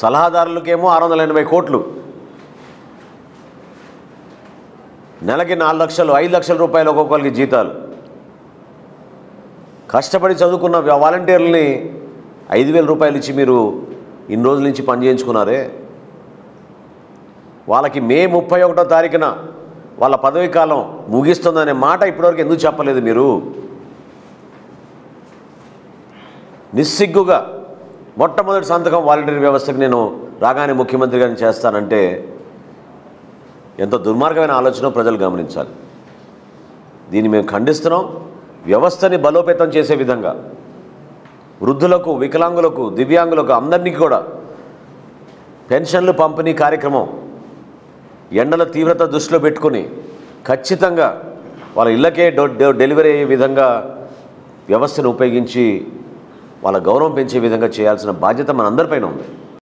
సలహాదారులకేమో 680 కోట్లు, నెలకి 4 లక్షలు 5 లక్షల రూపాయలు ఒక్కొక్కరికి జీతాలు. కష్టపడి చదువుకున్న వాలంటీర్లని 5,000 రూపాయలు ఇచ్చి మీరు ఇన్ని రోజుల నుంచి పని చేయించుకున్నారే. వాళ్ళకి మే 31వ తారీఖున వాళ్ళ పదవీ కాలం ముగిస్తుందనే మాట ఇప్పటివరకు ఎందుకు చెప్పలేదు మీరు? నిస్సిగ్గుగా మొట్టమొదటి సంతకం వాలంటీర్ వ్యవస్థకు నేను రాగానే ముఖ్యమంత్రి గారిని చేస్తానంటే ఎంత దుర్మార్గమైన ఆలోచన ప్రజలు గమనించాలి. దీన్ని మేము ఖండిస్తున్నాం. వ్యవస్థని బలోపేతం చేసే విధంగా వృద్ధులకు, వికలాంగులకు, దివ్యాంగులకు అందరినీ కూడా పెన్షన్లు పంపిణీ కార్యక్రమం ఎండల తీవ్రత దృష్టిలో పెట్టుకుని ఖచ్చితంగా వాళ్ళ ఇళ్ళకే డెలివరీ అయ్యే విధంగా వ్యవస్థను ఉపయోగించి వాళ్ళ గౌరవం పెంచే విధంగా చేయాల్సిన బాధ్యత మనందరిపైన ఉంది.